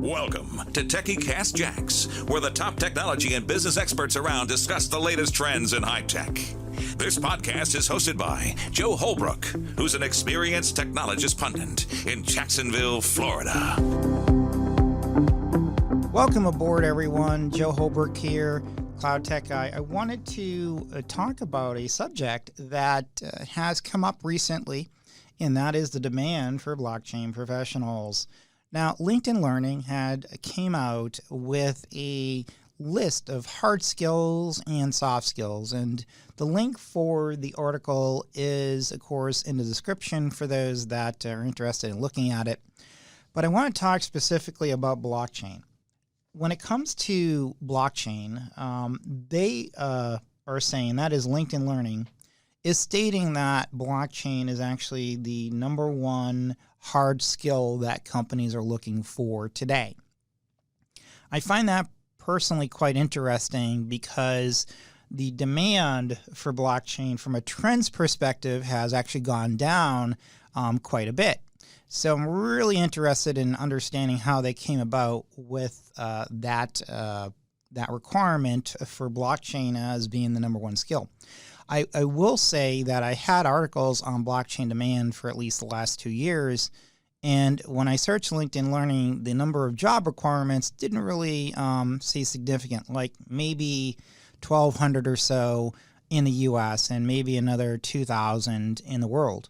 Welcome to Techiecast Jax, where the top technology and business experts around discuss the latest trends in high tech. This podcast is hosted by Joe Holbrook, who's an experienced technologist pundit in Jacksonville, Florida. Welcome aboard, everyone. Joe Holbrook here, Cloud Tech Guy. I wanted to talk about a subject that has come up recently, and that is the demand for blockchain professionals. Now, LinkedIn Learning came out with a list of hard skills and soft skills, and the link for the article is, of course, in the description for those that are interested in looking at it. But I want to talk specifically about blockchain. When it comes to blockchain, they are saying, that is LinkedIn Learning, is stating that blockchain is actually the number one hard skill that companies are looking for today. I find that personally quite interesting because the demand for blockchain from a trends perspective has actually gone down quite a bit. So I'm really interested in understanding how they came about with that requirement for blockchain as being the number one skill. I will say that I had articles on blockchain demand for at least the last 2 years, and when I searched LinkedIn Learning, the number of job requirements didn't really see significant, like maybe 1,200 or so in the U.S. and maybe another 2,000 in the world.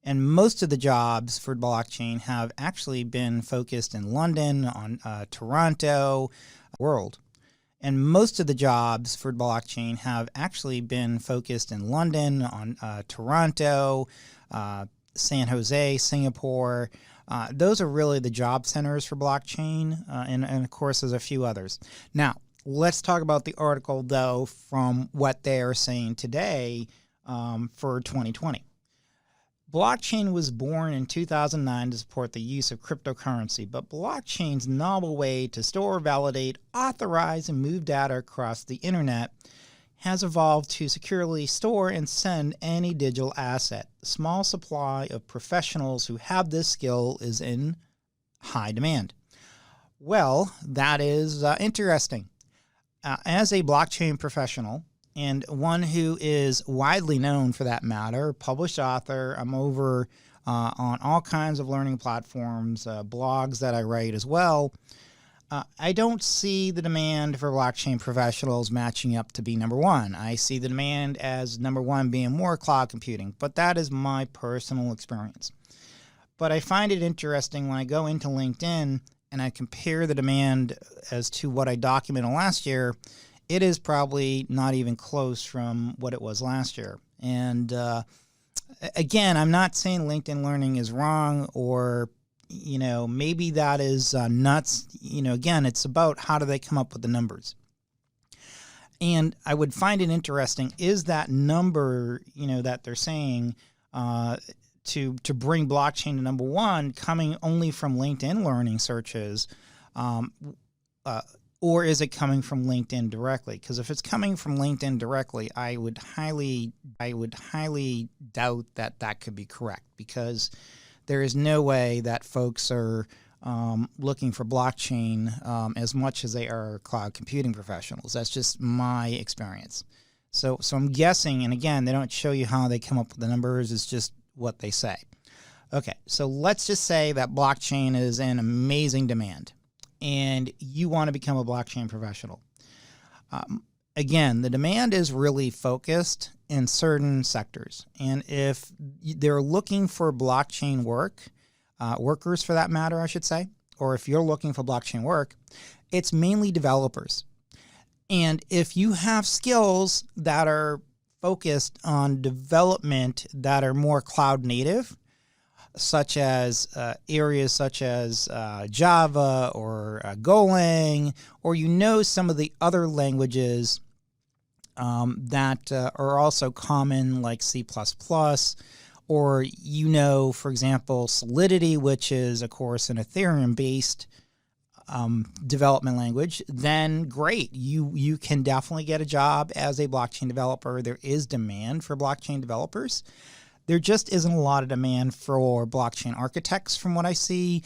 And most of the jobs for blockchain have actually been focused in London, on Toronto, world. And most of the jobs for blockchain have actually been focused in London, on Toronto, San Jose, Singapore. Those are really the job centers for blockchain, and of course there's a few others. Now, let's talk about the article, though, from what they are saying today for 2020. Blockchain was born in 2009 to support the use of cryptocurrency, but blockchain's novel way to store, validate, authorize, and move data across the internet has evolved to securely store and send any digital asset. The small supply of professionals who have this skill is in high demand. Well, that is interesting. As a blockchain professional, and one who is widely known for that matter, published author, I'm over on all kinds of learning platforms, blogs that I write as well. I don't see the demand for blockchain professionals matching up to be number one. I see the demand as number one being more cloud computing, but that is my personal experience. But I find it interesting when I go into LinkedIn and I compare the demand as to what I documented last year. It is probably not even close from what it was last year. And again, I'm not saying LinkedIn Learning is wrong, or, maybe that is nuts. Again, it's about how do they come up with the numbers. And I would find it interesting, is that number, that they're saying to bring blockchain to number one coming only from LinkedIn Learning searches, or is it coming from LinkedIn directly? Because if it's coming from LinkedIn directly, I would highly doubt that that could be correct, because there is no way that folks are looking for blockchain as much as they are cloud computing professionals. That's just my experience. So I'm guessing, and again, they don't show you how they come up with the numbers. It's just what they say. Okay, so let's just say that blockchain is in amazing demand, and you want to become a blockchain professional. Again, the demand is really focused in certain sectors. And if they're looking for blockchain workers for that matter, I should say, or if you're looking for blockchain work, it's mainly developers. And if you have skills that are focused on development that are more cloud native, such as areas such as Java or Golang, or some of the other languages that are also common, like C++, or for example, Solidity, which is, of course, an Ethereum-based development language, then great. You can definitely get a job as a blockchain developer. There is demand for blockchain developers. There just isn't a lot of demand for blockchain architects from what I see.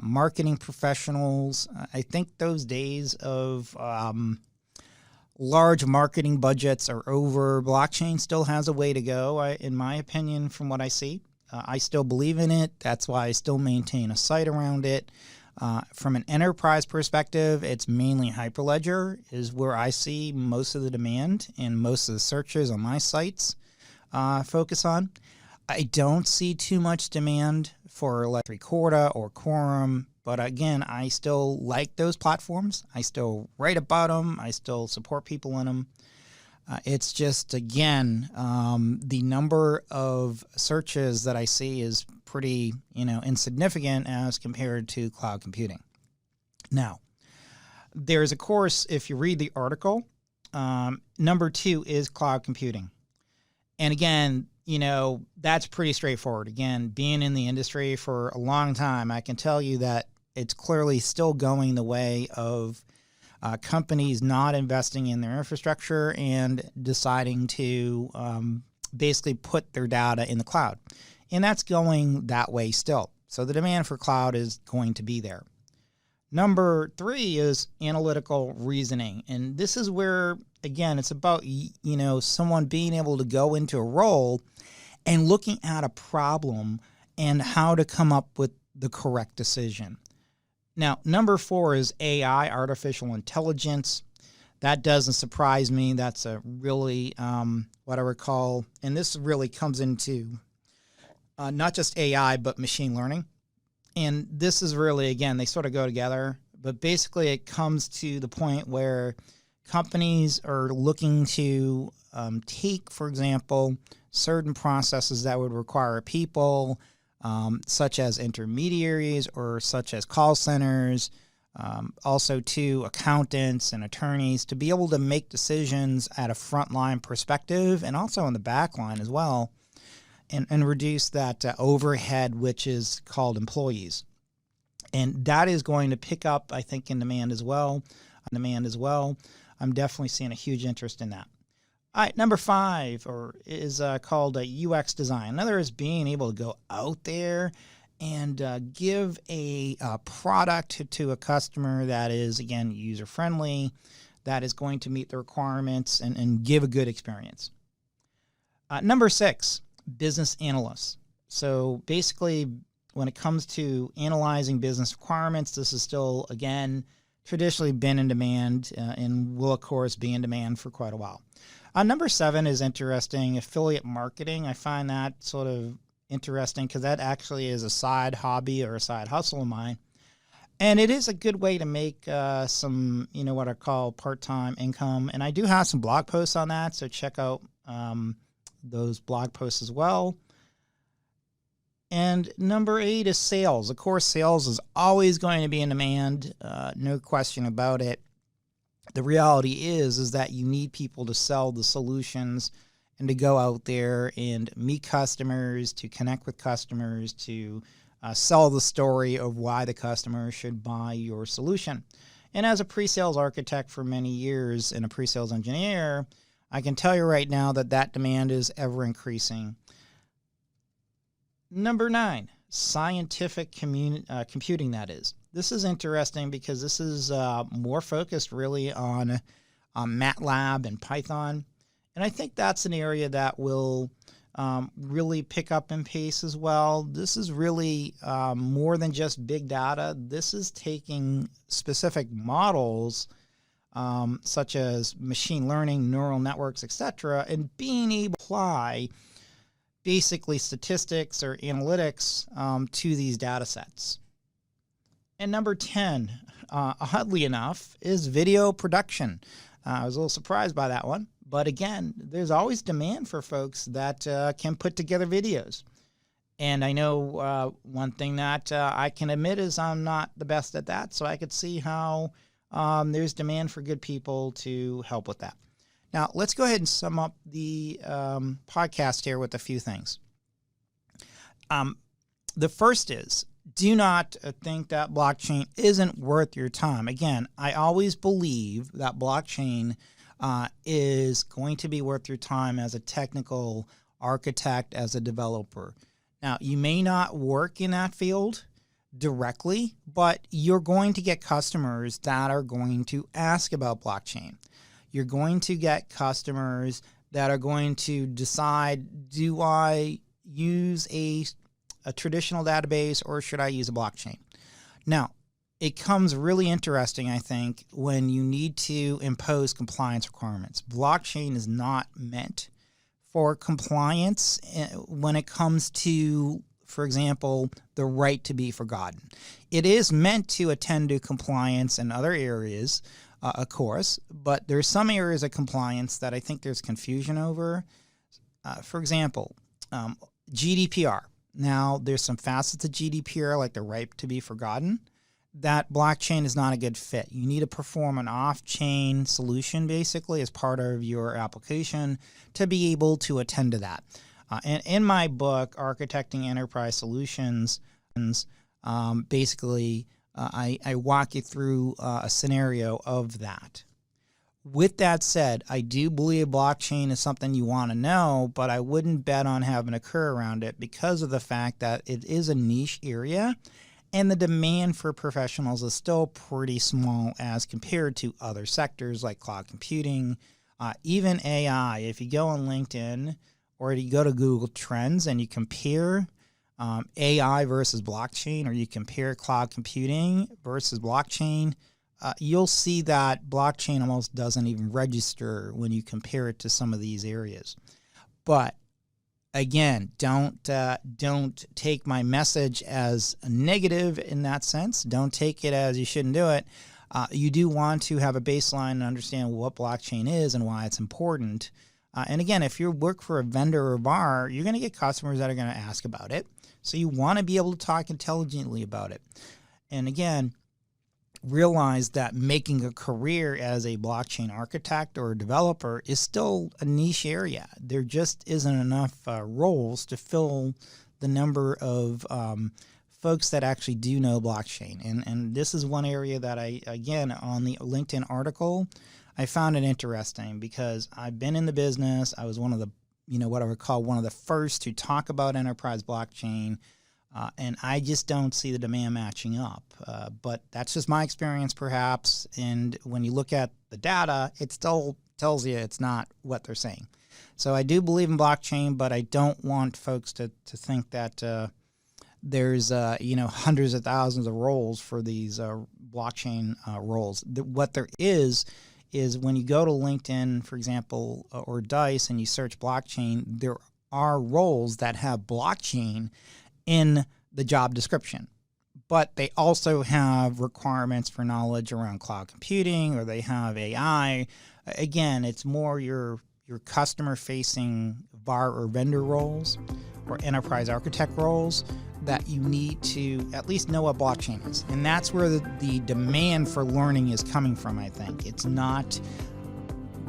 marketing professionals. I think those days of large marketing budgets are over. Blockchain still has a way to go, in my opinion, from what I see. I still believe in it. That's why I still maintain a site around it. From an enterprise perspective, it's mainly Hyperledger is where I see most of the demand and most of the searches on my sites focus on. I don't see too much demand for like Recorda or Quorum, but again, I still like those platforms. I still write about them. I still support people in them. It's just, again, the number of searches that I see is pretty, insignificant as compared to cloud computing. Now, there's, of course, if you read the article, number 2 is cloud computing. And again, that's pretty straightforward. Again, being in the industry for a long time, I can tell you that it's clearly still going the way of companies not investing in their infrastructure and deciding to basically put their data in the cloud. And that's going that way still. So the demand for cloud is going to be there. Number 3 is analytical reasoning. And this is where, again, it's about, someone being able to go into a role and looking at a problem and how to come up with the correct decision. Now, number 4 is AI, artificial intelligence. That doesn't surprise me. That's a really, what I would call, and this really comes into not just AI, but machine learning. And this is really, again, they sort of go together. But basically, it comes to the point where companies are looking to take, for example, certain processes that would require people, such as intermediaries or such as call centers, also to accountants and attorneys, to be able to make decisions at a frontline perspective and also in the back line as well, and reduce that overhead, which is called employees. And that is going to pick up, I think, in demand as well. I'm definitely seeing a huge interest in that. All right, number 5 is called UX design. In other words, being able to go out there and give a product to a customer that is, again, user-friendly, that is going to meet the requirements and give a good experience. Number 6, business analysts. So basically, when it comes to analyzing business requirements, this is still, again, traditionally been in demand and will, of course, be in demand for quite a while. Number 7 is interesting, affiliate marketing. I find that sort of interesting because that actually is a side hobby or a side hustle of mine. And it is a good way to make some, what I call part-time income. And I do have some blog posts on that, so check out those blog posts as well. And number 8 is sales. Of course, sales is always going to be in demand, no question about it. The reality is that you need people to sell the solutions and to go out there and meet customers, to connect with customers, to sell the story of why the customer should buy your solution. And as a pre-sales architect for many years and a pre-sales engineer, I can tell you right now that demand is ever increasing. Number 9, scientific computing, that is. This is interesting because this is more focused really on MATLAB and Python. And I think that's an area that will really pick up in pace as well. This is really more than just big data. This is taking specific models such as machine learning, neural networks, etc., and being able to apply basically statistics or analytics to these data sets. And number 10, oddly enough, is video production. I was a little surprised by that one. But again, there's always demand for folks that can put together videos. And I know one thing that I can admit is I'm not the best at that. So I could see how there's demand for good people to help with that. Now, let's go ahead and sum up the podcast here with a few things. The first is, do not think that blockchain isn't worth your time. Again, I always believe that blockchain is going to be worth your time as a technical architect, as a developer. Now, you may not work in that field, directly, but you're going to get customers that are going to ask about blockchain. You're going to get customers that are going to decide, do I use a traditional database or should I use a blockchain? Now, it comes really interesting, I think, when you need to impose compliance requirements. Blockchain is not meant for compliance when it comes to, for example, the right to be forgotten. It is meant to attend to compliance in other areas, of course, but there's some areas of compliance that I think there's confusion over. For example, GDPR. Now, there's some facets of GDPR, like the right to be forgotten, that blockchain is not a good fit. You need to perform an off-chain solution, basically, as part of your application to be able to attend to that. And in my book, Architecting Enterprise Solutions, basically, I walk you through a scenario of that. With that said, I do believe blockchain is something you want to know, but I wouldn't bet on having a career around it because of the fact that it is a niche area and the demand for professionals is still pretty small as compared to other sectors like cloud computing, even AI. If you go on LinkedIn or you go to Google Trends and you compare AI versus blockchain, or you compare cloud computing versus blockchain, you'll see that blockchain almost doesn't even register when you compare it to some of these areas. But again, don't take my message as a negative in that sense. Don't take it as you shouldn't do it. You do want to have a baseline and understand what blockchain is and why it's important. And again, if you work for a vendor or a bar, you're going to get customers that are going to ask about it. So you want to be able to talk intelligently about it. And again, realize that making a career as a blockchain architect or a developer is still a niche area. There just isn't enough roles to fill the number of folks that actually do know blockchain. And this is one area that again, on the LinkedIn article, I found it interesting because I've been in the business. I was one of the, what I would call one of the first to talk about enterprise blockchain. And I just don't see the demand matching up. But that's just my experience, perhaps. And when you look at the data, it still tells you it's not what they're saying. So I do believe in blockchain, but I don't want folks to think that there's hundreds of thousands of roles for these blockchain roles. What there is when you go to LinkedIn, for example, or Dice, and you search blockchain, there are roles that have blockchain in the job description, but they also have requirements for knowledge around cloud computing, or they have AI. Again, it's more your customer-facing VAR or vendor roles or enterprise architect roles that you need to at least know what blockchain is. And that's where the demand for learning is coming from, I think. It's not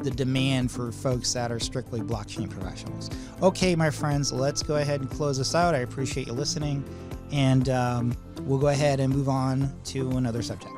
the demand for folks that are strictly blockchain professionals. Okay, my friends, let's go ahead and close this out. I appreciate you listening, and we'll go ahead and move on to another subject.